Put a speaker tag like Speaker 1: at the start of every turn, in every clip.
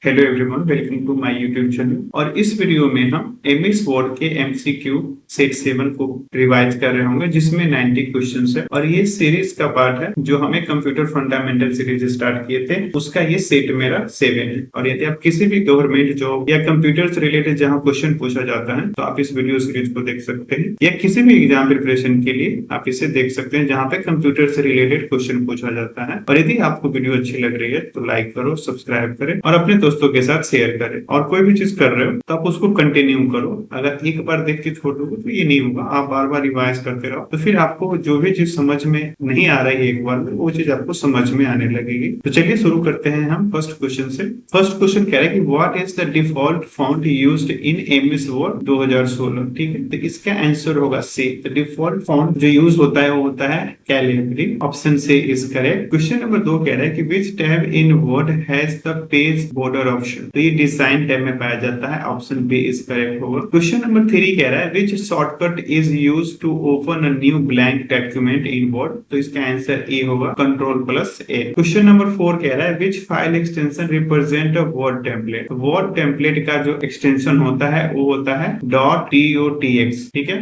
Speaker 1: Hello everyone, welcome to my YouTube channel. और इस video में हम एमएस वर्ड के एमसीक्यू सेट 7 को रिवाइज कर रहे होंगे, जिसमें 90 क्वेश्चंस है। और ये सीरीज का पार्ट है जो हमें कंप्यूटर फंडामेंटल सीरीज स्टार्ट किए थे, उसका ये सेट मेरा 7 है। और यदि आप किसी भी गवर्नमेंट जॉब या कंप्यूटर से रिलेटेड जहाँ क्वेश्चन पूछा जाता है तो आप इस वीडियो सीरीज को देख सकते हैं, या किसी भी एग्जाम प्रिपरेशन के लिए आप इसे देख सकते हैं जहाँ पे कंप्यूटर से रिलेटेड क्वेश्चन पूछा जाता है। और यदि आपको वीडियो अच्छी लग रही है तो लाइक करो, सब्सक्राइब करें और अपने दोस्तों के साथ शेयर करें। और कोई भी चीज कर रहे हो तो आप उसको कंटिन्यू करो। अगर एक बार देख के छोड़ दोगे तो ये नहीं होगा, आप बार बार रिवाइज करते रहो, तो फिर आपको जो भी चीज समझ में नहीं आ रही है एक बार में, वो चीज आपको समझ में आने लगेगी। तो चलिए शुरू करते हैं हम फर्स्ट क्वेश्चन से। फर्स्ट क्वेश्चन कह रहा है कि what is the default font used in MS word 2016। ठीक है, तो इसका आंसर होगा सी। तो डिफॉल्ट फॉन्ट जो यूज होता है वो होता है Calibri. Option C is correct. Question number 2 कह रहा है कि which tab in Word has the page border option. तो ये डिजाइन टैब में पाया जाता है। ऑप्शन बी इज करेक्ट होगा। क्वेश्चन नंबर 3 कह रहा है which shortcut is used to open a new blank document in Word. तो इसका आंसर ए होगा, कंट्रोल+A। क्वेश्चन नंबर 4 कह रहा है which file extension represent a Word template. Word template का जो एक्सटेंशन होता है वो होता है .docx। ठीक है,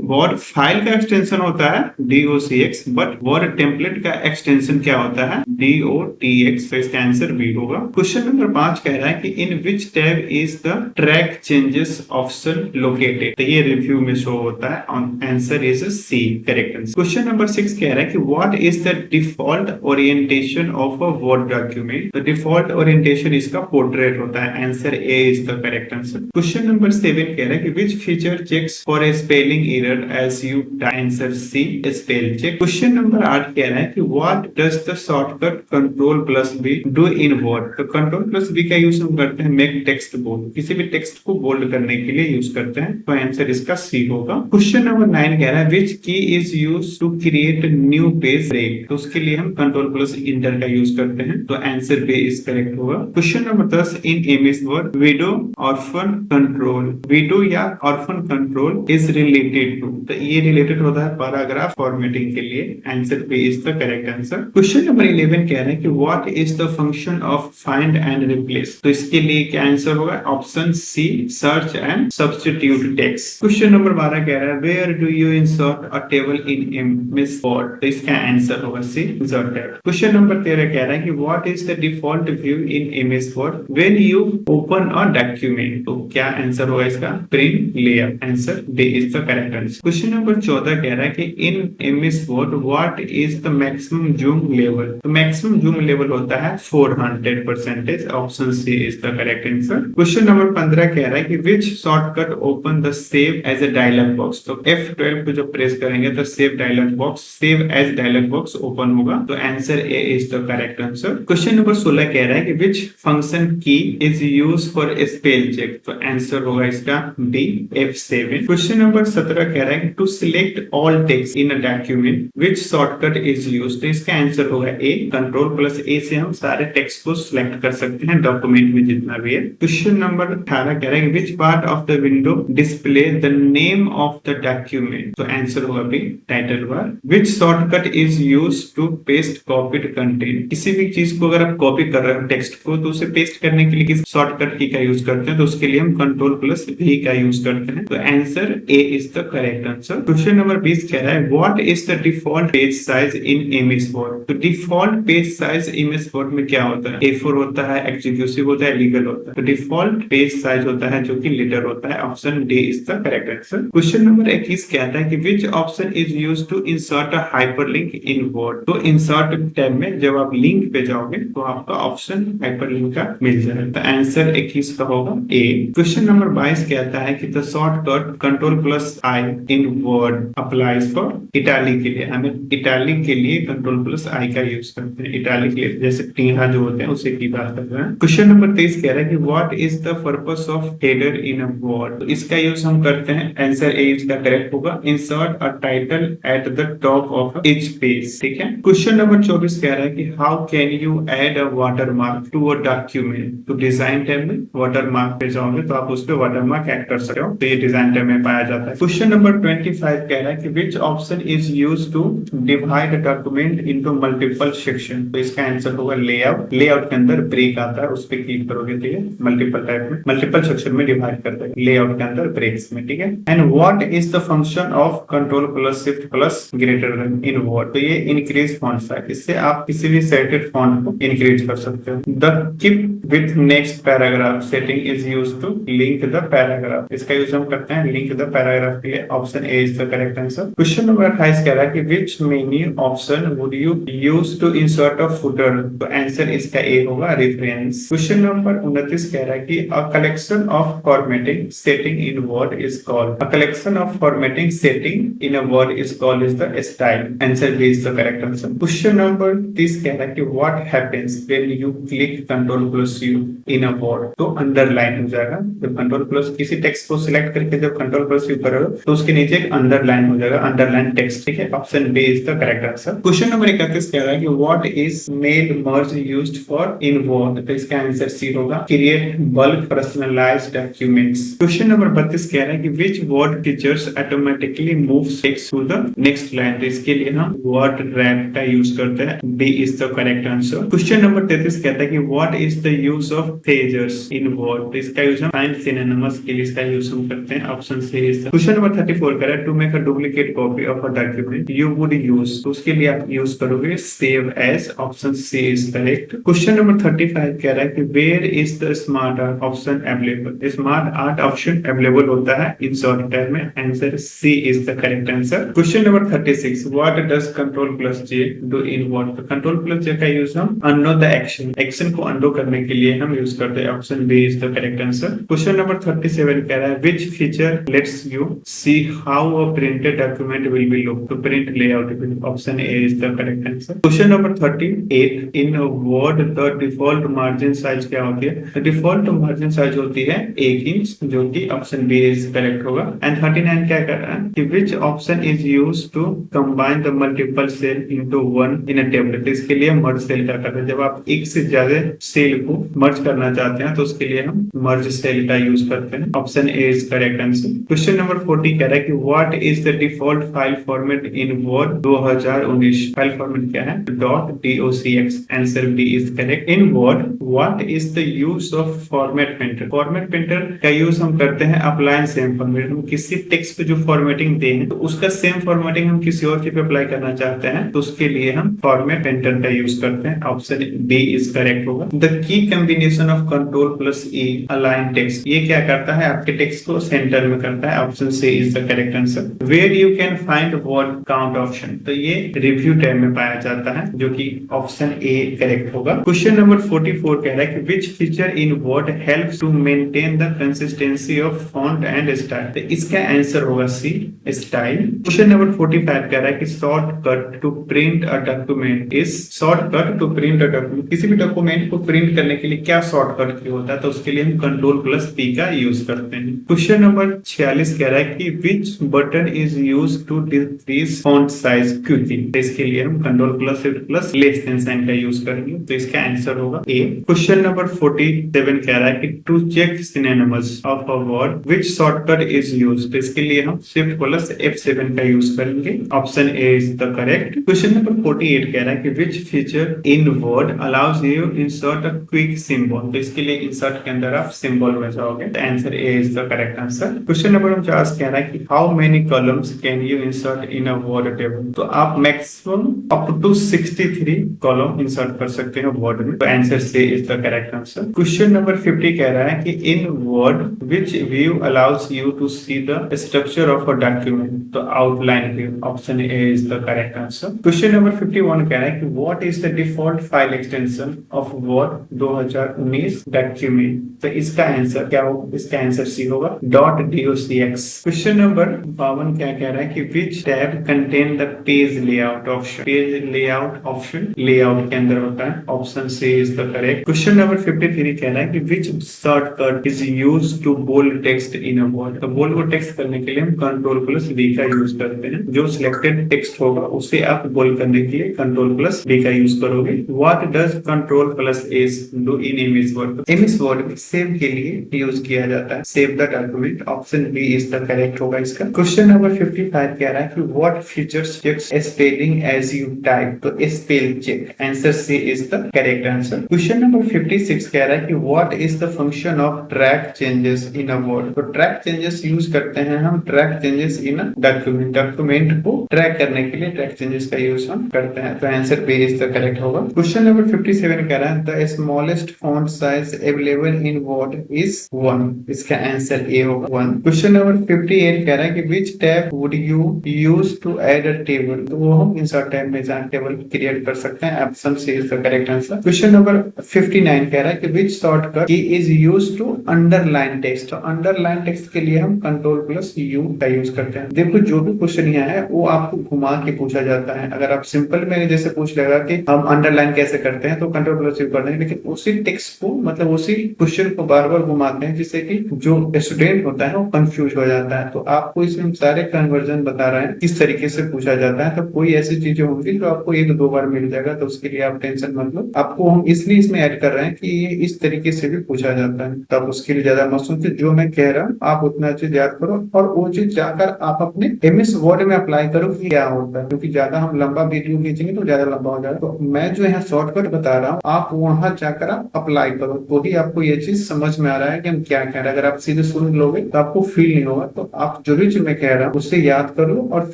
Speaker 1: वर्ड फाइल का एक्सटेंशन होता है docx, बट वर्ड टेम्पलेट का एक्सटेंशन क्या होता है dotx। तो इसका आंसर बी होगा। क्वेश्चन नंबर 5 कह रहा है कि in which tab is the track changes option located. तो ये रिव्यू में शो होता है। Answer is C, correct answer. Question number 6 कह रहा है कि what is the default orientation of a Word document. तो डिफॉल्ट ओरिएंटेशन इसका पोर्ट्रेट होता है। Answer A is the correct answer. Question number 7 कह रहा है कि which feature checks for a spelling error as you type. Answer C, spell check. Question number 8 कह रहा है कि what does the shortcut control B do in Word. तो control B का यूज हम करते हैं मेक टेक्स्ट बोल्ड। किसी भी टेक्स्ट को बोल्ड करने के लिए यूज करते हैं। तो आंसर इसका सी होगा। क्वेश्चन नंबर 9 कह रहा है which key is use to create new page break. तो उसके लिए हम कंट्रोल+Enter का यूज करते हैं। तो आंसर बी इज करेक्ट होगा। Question number 10 in MS Word widow orphan control. Widow या orphan control is related to. तो ये रिलेटेड होता है पैराग्राफ फॉर्मेटिंग के लिए। Answer B is the correct answer. Question number 11 कह रहा है कि what is the function of find and replace. तो इसके लिए क्या आंसर होगा? Option C, search and substitute text. Question number 12 कह रहा है where do you insert a table in MS Word. तो इसका आंसर होगा C, insert table. Question number 13 कह रहा है कि what is the default view in MS Word when you open a document. तो क्या आंसर होगा इसका? Print layout. Answer D is the correct answer. Question number 14 कह रहा है कि in MS Word what is the maximum zoom level. तो maximum zoom level होता है 400%। Option C is the correct answer. Question number 15 कह रहा है कि which shortcut open the save as a dialog box. तो F12 को जब प्रेस करेंगे तो save dialog box, save as dialog box open होगा। तो answer A is the correct answer. Question number 16 कह रहा है कि which function key is use for spell check. तो आंसर होगा इसका डी, F7। क्वेश्चन नंबर 17 कह रहा है कि to select all text in a document which shortcut is use. तो इसका आंसर होगा ए, कंट्रोल+A से हम सारे टेक्स्ट को सिलेक्ट कर सकते हैं डॉक्यूमेंट में जितना भी है। क्वेश्चन नंबर 18 कह रहा है कि which part of the window display the name of the document. तो आंसर होगा B, title bar. Which shortcut is use to paste copied content. किसी भी चीज को अगर आप कॉपी कर रहे हो टेक्स्ट को, तो उसे पेस्ट करने के लिए किस शॉर्टकट की का यूज करते हैं। तो उसके लिए हम कंट्रोल+V का यूज करते हैं। तो answer A is the correct answer. Question number 20 कह रहा है what is the default page size in MS Word. तो default page size MS Word में क्या होता है? A4 होता है, एग्जीक्यूटिव होता है, लीगल होता है। तो डिफॉल्ट पेज साइज होता है जो कि लीटर होता है। Option D is the correct answer. Question number 21 कहता है कि which option is used to insert a hyperlink in Word. तो इंसर्ट टैब में जब आप लिंक पे जाओगे तो आपका ऑप्शन हाइपरलिंक का मिल जाएगा। तो आंसर 21 का होगा ए। क्वेश्चन नंबर 22 कहता है कि the shortcut control I in Word applies for italic के लिए। हमें इटैलिक के लिए कंट्रोल+I का यूज करते हैं। इटैलिक के लिए जैसे टीहा जो होते हैं उसे की बात कर रहे हैं। क्वेश्चन नंबर 23 कह रहा है कि what is the purpose of header in a Word. तो इसका यूज हम करते हैं। आंसर ए इसका करेक्ट होगा, insert a title at the top of each page. ठीक है। क्वेश्चन नंबर 24 कह रहा है कि how can you add a watermark to a document. तो डिजाइन टैब में वाटरमार्क पे जाओगे तो आप उस पे वाटरमार्क ऐड कर सकते हो। तो ये डिजाइन टैब में पाया जाता है। क्वेश्चन नंबर 25 कह रहा है कि which option is use to divide document into multiple section. तो इसका आंसर होगा लेआउट। लेआउट के अंदर ब्रेक आता है, उस उस पर क्लिक करोगे तो ये मल्टीपल टाइप में, मल्टीपल सेक्शन में डिवाइड कर देगा लेआउट के अंदर, ब्रेक्स में, ठीक है। And what is the function of control plus shift plus greater then in Word, तो ये इंक्रीज फॉन्ट साइज, इससे आप किसी भी सेलेक्टेड फॉन्ट को इंक्रीज कर सकते हो। The keep with next paragraph setting is used to link the paragraph, इसका यूज हम करते हैं लिंक द पैराग्राफ के लिए, option A is the correct answer. Question number 28 कह रहा है कि which menu option would you use to insert a footer, तो आंसर इसका ए होगा रेफरेंस। क्वेश्चन नंबर 29 कह रहा है कि a collection of formatting setting in Word is called, a collection of formatting setting in a Word is called is the style, answer B is the correct answer. Question number 30 कह रहा है कि what happens when you click control plus U in a Word, तो underline हो जाएगा। जब control plus किसी text को सिलेक्ट करके जब कंट्रोल प्लस यू करोगे तो उसके नीचे एक अंडरलाइन हो जाएगा, अंडरलाइन टेक्स्ट, ठीक है। Option B is the correct answer. Question number 31 कह रहा है कि what is mail merge used for in Word, तो इसका आंसर सी होगा create bulk personalised documents. Question number 32 कह रहा है कि which Word features automatically moves text to the next line, तो इसके लिए हम वर्ड रैप का यूज करते हैं, B is the correct answer. Question number 33 कहता है कि what is the use of phrases in Word, तो इसका यूज हम फाइंड सिनोनिमस के लिए इसका यूज हम करते हैं, option C is the. Question number 34 कह रहा है to make a duplicate copy of a document you would use, तो उसके लिए आप यूज करोगे save as, option C is correct. Question number 35 कह रहा है कि where is the smart art option available, smart art option available होता है इन शॉर्ट टर्म में, answer C is the correct answer. Question number 36 what does control plus J do in Word, तो control plus J का use हम undo the action, action को undo करने के लिए हम यूज करते हैं, option B is the correct answer. Question number 37 कह रहा है which feature lets you see how a printed document will be look, तो print layout, option A is the correct answer. Question number 38 in Word the default margin size क्या होती है, तो default margin size होती है 1 inch, जो कि option B is correct होगा। एंड 39 क्या कर रहा है कि which option is used to combine the multiple cell into one in a table, तो इसके लिए मर्ज सेल का करते हैं, जब आप एक से ज्यादा सेल को मर्ज करना चाहते हैं तो उसके लिए हम मर्ज सेल का यूज करते हैं, option A is correct answer. Question number 40 कह रहा है कि what is the default file format in Word 2019, file format क्या है, .docx, answer B is correct. In Word what is the use of format painter, format painter का use हम करते हैं अप्लाई सेम फॉर्मेट, हम किसी टेक्स्ट पे जो फॉर्मेटिंग दें तो उसका सेम फॉर्मेटिंग हम किसी और चीज पे अप्लाई करना चाहते हैं तो उसके लिए हम फॉर्मेट पेंटर का यूज करते हैं, ऑप्शन बी इज करेक्ट होगा। The key combination of control plus E align text, ये क्या करता है आपके टेक्स्ट को सेंटर में करता है, option C is the correct answer. Where you can find word count option, तो ये रिव्यू टैब में पाया जाता है, जो कि ऑप्शन ए करेक्ट होगा। क्वेश्चन नंबर 44 कह रहा है कि which feature in Word helps to maintain the consistency of font and style, तो इसका आंसर होगा सी स्टाइल। क्वेश्चन नंबर 45 कह रहा है कि shortcut to print a document is, shortcut to print a document, किसी भी डॉक्यूमेंट को प्रिंट करने के लिए क्या शॉर्टकट की होता है, तो उसके लिए हम कंट्रोल प्लस पी का यूज करते हैं। क्वेश्चन नंबर 46 कह रहा है कि which button is use to decrease font size quickly, तो इसके लिए हम control plus shift plus less than sign का यूज करेंगे, तो इसका आंसर होगा ए। क्वेश्चन नंबर 47 कह रहा है कि to check synonyms of a word which shortcut is used, तो इसके लिए हम शिफ्ट प्लस F7 का यूज करेंगे, option A is the correct. Question number 48 कह रहा है कि which feature in word allows you insert a quick symbol, तो इसके लिए इंसर्ट के अंदर आप सिंबल में जाओगे, answer A is the correct answer. Question number 49 कह रहा है कि how many columns can you insert in a Word table, तो आप maximum up to 63 column insert कर सकते हैं वर्ड में, तो answer C is the correct answer. Question number 50 कह रहा है कि in Word which view allows you to see the structure of a document, तो outline view, option A is the correct answer. Question number 51 कह रहा है कि what is the default file extension of word 2019 document, तो इसका answer क्या होगा, इसका आंसर सी होगा .docx। क्वेश्चन नंबर 52 क्या कह रहा है कि which tab contain the page layout option, page layout option layout के अंदर होता है, option C is the correct. Question number 53 कह रहा है कि which shortcut is used to bold text in a Word, तो बोल्ड को टेक्स्ट करने के लिए हम कंट्रोल प्लस बी का यूज करते हैं, जो सिलेक्टेड टेक्स्ट होगा उसे आप बोल्ड करने के लिए कंट्रोल प्लस बी का यूज करोगे। What does control plus S do in image Word, image Word में सेव के लिए यूज किया जाता है, save the document, option B is the correct होगा इसका। क्वेश्चन नंबर 55 कह रहा है कि what features checks spelling as you type, तो spell check, answer C is the correct answer. Question number 56 कह रहा है कि what is the function of track changes in a Word. तो ट्रैक चेंजेस यूज करते हैं हम track changes in a document. Document को ट्रैक करने के लिए ट्रैक चेंजेस का यूज हम करते हैं। तो answer B is the correct होगा। क्वेश्चन नंबर 57 कह रहा है the smallest font size available in Word is 1। इसका आंसर ए होगा 1। क्वेश्चन नंबर 58 कह रहा है कि which tab would you use to add a table. तो वो हम इंसर्ट टैब में जहाँ टेबल क्रिएट कर सकते हैं। Option C is the correct answer. Question number 59 कह रहा है कि which shortcut key is use to underline text. तो अंडरलाइन टेक्स्ट के लिए हम कंट्रोल प्लस यू का यूज करते हैं। देखो जो भी क्वेश्चन यहाँ है वो आपको घुमा के पूछा जाता है। अगर आप सिंपल में जैसे पूछ लेगा कि हम अंडरलाइन कैसे करते हैं तो कंट्रोल प्लस यू करते हैं, लेकिन उसी टेक्स्ट को मतलब उसी क्वेश्चन को बार बार घुमाते हैं जिससे कि जो स्टूडेंट होता है वो कंफ्यूज हो जाता है। तो आपको इसमें सारे कन्वर्जन बता रहे हैं किस तरीके से पूछा जाता है। तो कोई ऐसी चीजें होंगी जो आपको एक दो बार मिल जाएगा, तो उसके लिए आप टेंशन मत लो। आपको हम इसलिए इसमें ऐड कर रहे हैं कि ये इस तरीके से भी पूछा जाता है। तब उसके लिए ज्यादा मत सोचिए, जो मैं कह रहा हूँ आप उतना चीज याद करो और वो चीज जाकर आप अपने एमएस वर्ड में अप्लाई करो कि क्या होता है। क्योंकि ज्यादा हम लंबा वीडियो खींचेंगे तो ज्यादा लंबा हो जाएगा। तो मैं जो यहाँ शॉर्टकट बता रहा हूँ आप वहां जाकर आप अप्लाई करो, तो ही आपको ये चीज समझ में आ रहा है कि हम क्या कह रहे हैं। अगर आप सीधे सुन लोगे तो आपको फील नहीं होगा। तो आप जो भी चीज मैं कह रहा हूँ उससे याद करो और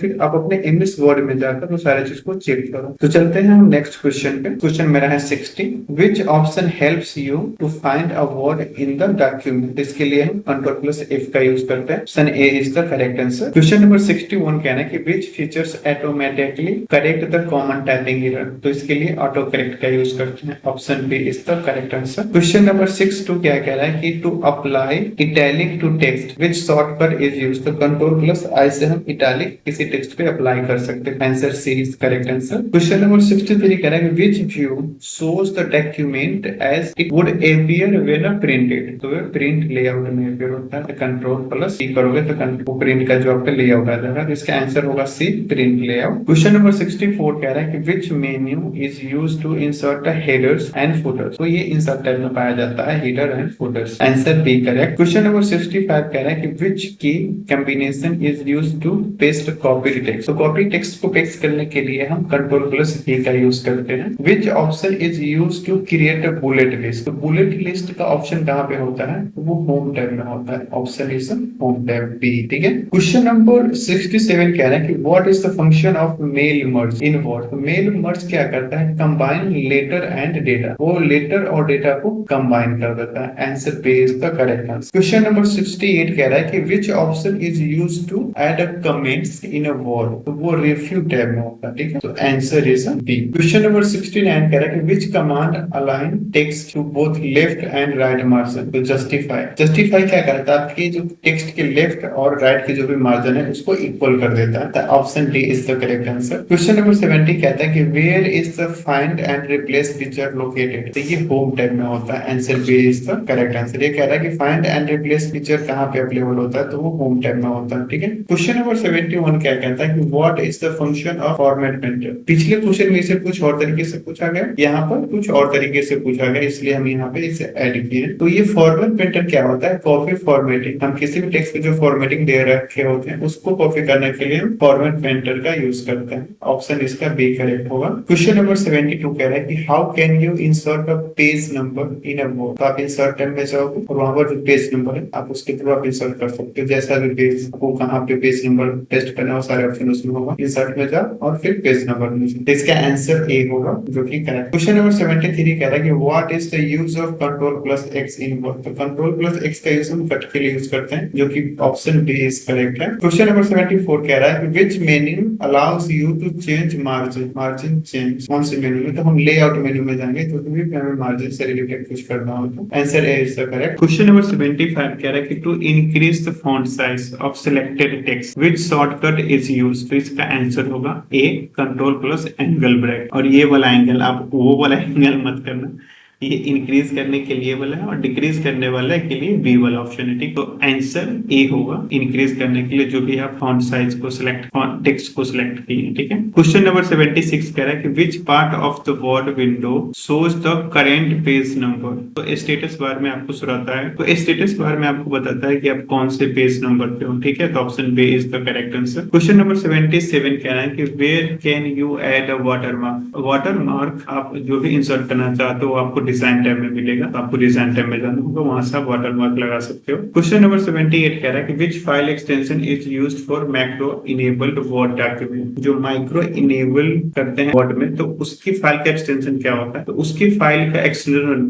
Speaker 1: फिर आप अपने एमएस वर्ड में जाकर वो सारे चीज को चेक करो। तो चलते हैं हम नेक्स्ट क्वेश्चन पे। क्वेश्चन मेरा है 60। Which option helps you to find a word in the document. इसके लिए हम कंट्रोल प्लस एफ का यूज करते हैं। Option A is the correct answer. Question number 61 कहना है कि which features automatically correct the common typing error. तो इसके लिए ऑटो करेक्ट का यूज करते हैं। Option B is the correct answer. Question number 62 क्या कह रहा है कि to apply italic to text which shortcut is use. तो कंट्रोल प्लस आई से हम इटैलिक किसी टेक्स्ट पे अप्लाई कर सकते हैं। Answer C is correct answer. Question number 63 कह रहा है कि which view shows the document as it would appear when printed। तो ये प्रिंट लेआउट में appear होता है। तो कंट्रोल प्लस सी करोगे तो प्रिंट का जो आपका लेआउट आ जाएगा। तो इसका आंसर होगा C print layout. Question number 64 कह रहा है कि which menu is used to insert headers and footers. तो ये इंसर्ट टाइप में पाया जाता है header and footers. Answer B correct. Question number 65 कह रहा है कि which key combination is used to paste copy text. तो कॉपी टेक्स्ट को पेस्ट करने के लिए हम कंट्रोल प्लस ई का यूज करते हैं। Which option is used to create a bullet list. तो बुलेट लिस्ट का ऑप्शन कहाँ पे होता है? वो होम टैब में होता है। Option is home tab B. ठीक है। क्वेश्चन नंबर 67 कह रहा है कि what is the function of mail merge in Word. तो मेल मर्ज क्या करता है? Combine letter and data. वो लेटर और डेटा को कंबाइन कर देता है। Answer B is the correct answer. Question number 68 कह रहा है कि which option is used to add a comments in a Word. तो वो रिव्यू टैब में होता है। ठीक है। तो answer is B. Question number 69 कह रहा है कि which command align text to both left and right margin. तो जस्टिफाई। जस्टिफाई क्या करता है? आपकी जो टेक्स्ट के लेफ्ट और राइट के जो भी मार्जिन है उसको इक्वल कर देता है। Option D is the correct answer. Question number 70 कहता है कि where is the find and replace feature located. तो ये होम टैब में होता है। Answer B is the correct answer. ये कह रहा है कि फाइंड एंड रिप्लेस फीचर कहाँ पे अवेलेबल होता है? तो वो होम टैब में होता है। ठीक है। क्वेश्चन नंबर 71 क्या कहता है कि what is the function of format printer. पिछले क्वेश्चन में से कुछ और तरीके से पूछा गया, यहाँ पर कुछ और तरीके से पूछा गया, इसलिए हम यहाँ पे इसे ऐड किए। तो ये फॉर्मेट प्रिंटर क्या होता है? Copy formatting. हम किसी भी टेक्स्ट पे जो फॉर्मेटिंग दे रखे होते हैं उसको कॉपी करने के लिए हम फॉर्मेट प्रिंटर का यूज करते हैं। ऑप्शन इसका बी करेक्ट होगा। क्वेश्चन नंबर 72 कह रहा है कि how can you insert a page number in a Word. तो आप इंसर्ट टैब में जाओगे और वहां पर जो पेज नंबर है आप उसके थ्रू आप इंसर्ट कर सकते हो। जैसा भी पेज आपको कहाँ पे पेज नंबर टेस्ट करना हो सारे ऑप्शन उसमें होगा। इंसर्ट में जाओ और फिर पेज नंबर में जाओ। इसका आंसर ए होगा जो कि करेक्ट। क्वेश्चन नंबर 73 कह रहा है कि what is the use of control plus X in Word. तो कंट्रोल प्लस एक्स का यूज हम कट के लिए यूज करते हैं जो कि ऑप्शन बी इज करेक्ट है। क्वेश्चन नंबर 74 कह रहा है कि which menu allows you to change margin. Margin change कौन से मेन्यू में? तो हम लेआउट मेन्यू में जाएंगे जो भी हमें मार्जिन से रिलेटेड कुछ करना हो। तो answer A is the correct. Question number 75 कह रहा है कि to increase the font size of selected text which shortcut is used. तो इसका आंसर होगा A control plus angle bracket. और ये वाला एंगल आप वो वाला एंगल मत करना, ये इंक्रीज करने के लिए वाला है और डिक्रीज करने वाला के लिए बी वाला ऑप्शन है। ठीक। तो आंसर ए होगा इंक्रीज करने के लिए जो भी आप फॉन्ट साइज को सिलेक्ट टेक्स्ट को सिलेक्ट किए। ठीक है। क्वेश्चन नंबर 76 कह रहा है कि which part of the word window shows the current page number. तो स्टेटस बार में आपको सुनाता है, तो स्टेटस बार में आपको बताता है कि आप कौन से पेज नंबर पे हो। ठीक है। तो option B is the correct answer. Question number 77 कह रहा है कि where can you add a water mark. Water mark आप जो भी इंसर्ट करना चाहते हो आपको डिजाइन टैब में मिलेगा, तो आपको डिजाइन टैब में जाना होगा, वहां से आप वाटरमार्क लगा सकते हो। क्वेश्चन नंबर 78 कह रहा है कि which file extension is used for macro enabled Word document. जो माइक्रो इनेबल करते हैं वर्ड में, तो उसकी फाइल का एक्सटेंशन क्या होता है? तो उसकी फाइल का एक्सटेंशन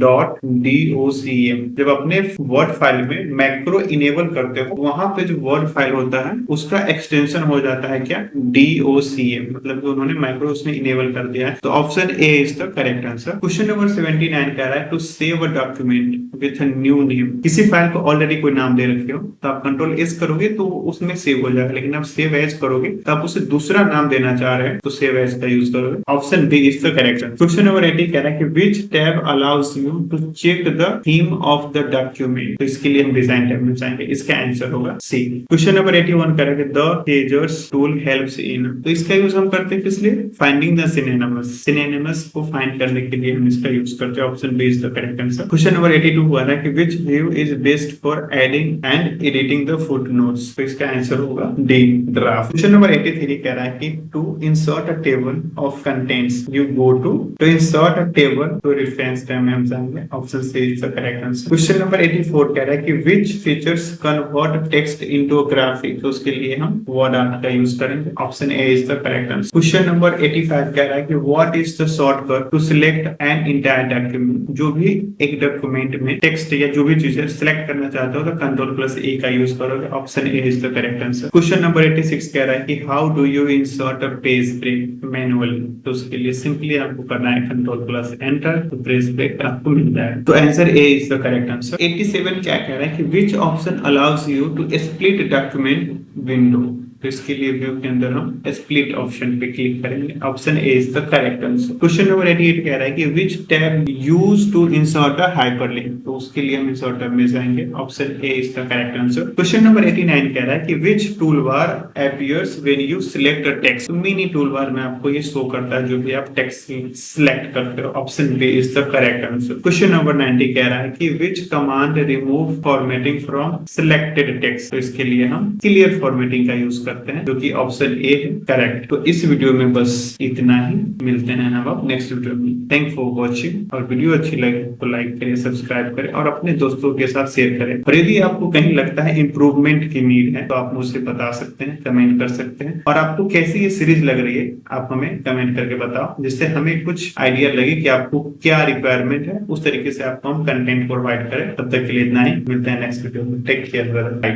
Speaker 1: .docm। जब अपने वर्ड फाइल में मैक्रो इनेबल करते हो, वहां पे जो वर्ड फाइल होता है उसका एक्सटेंशन हो जाता है क्या? docm, मतलब कि उन्होंने माइक्रो उसमें इनेबल कर दिया है। तो option A is the correct answer. Question number 79 कह रहा है to save a document with a new name. किसी फाइल को ऑलरेडी कोई नाम दे रखे हो, तो आप कंट्रोल एस करोगे तो उसमें सेव हो जाएगा, लेकिन आप सेव एज करोगे तो आप उसे दूसरा नाम देना चाह रहे हैं, तो सेव एज का यूज करोगे। Option B is the correct answer. Question number 80 कह रहा है कि which tab allows you to check the theme of the document. तो इसके लिए हम डिजाइन टैब में जाएंगे, इसका आंसर होगा सी। क्वेश्चन नंबर 81 कह रहा है कि the pagers tool helps in. तो इसका यूज हम करते हैं किस लिए? Finding the synonyms. सिनोनिमस को फाइंड करने के लिए हम इसका यूज करते हैं। Option B is the correct answer. Question number 82 हुआ है कि which view is best for adding and editing the footnotes. तो इसका आंसर होगा डी, ड्राफ्ट। क्वेश्चन नंबर 83 कह रहा है कि to insert a table of contents you go to insert a table तो रेफरेंस टैब में हम जाएंगे। Option C is the correct answer. Question number 84 कह रहा है कि which features convert text into a graphic. तो उसके लिए हम वर्ड आर्ट का यूज करेंगे। Option A is the correct answer. Question number 85 कह रहा है कि what is the shortcut to select an entire document. जो भी एक डॉक्यूमेंट में टेक्स्ट या जो भी चीजें सिलेक्ट करना चाहते हो तो कंट्रोल प्लस ए का यूज करोगे। Option A is the correct answer. Question number 86 कह रहा है कि how do you insert a page break manually. तो उसके लिए सिंपली आपको करना है कंट्रोल प्लस एंटर, तो पेज ब्रेक आपको मिल जाएगा। तो answer A is the correct answer. 87 क्या कह रहा है कि which option allows you to split document window. तो इसके लिए व्यू के अंदर हम स्प्लिट ऑप्शन पे क्लिक करेंगे। Option A is the correct answer. Question number 88 कह रहा है कि which tab use to insert a hyperlink. तो उसके लिए हम इंसर्ट टैब में जाएंगे। Option A is the correct answer. Question number 89 कह रहा है कि which toolbar appears when you select a text. Mini toolbar में आपको ये शो करता है जो भी आप टेक्स्ट सिलेक्ट करते हो। Option B is the correct answer. Question number 90 कह रहा है कि which command remove formatting from selected text. तो इसके लिए हम क्लियर फॉर्मेटिंग का यूज करते हैं, जो कि ऑप्शन ए है करेक्ट। तो इस वीडियो में बस इतना ही, मिलते हैं हम अब नेक्स्ट वीडियो में। Thank for watching. और वीडियो अच्छी लगे तो लाइक करें, सब्सक्राइब करें और अपने दोस्तों के साथ शेयर करें। और यदि आपको कहीं लगता है इंप्रूवमेंट की नीड है तो आप मुझसे बता सकते हैं, कमेंट कर सकते हैं। और आपको कैसी ये सीरीज लग रही है आप हमें कमेंट करके बताओ, जिससे हमें कुछ आइडिया लगे कि आपको क्या रिक्वायरमेंट है, उस तरीके से आपको हम कंटेंट प्रोवाइड करें। तब तक के लिए इतना ही, मिलते हैं नेक्स्ट वीडियो में। Take care, bye.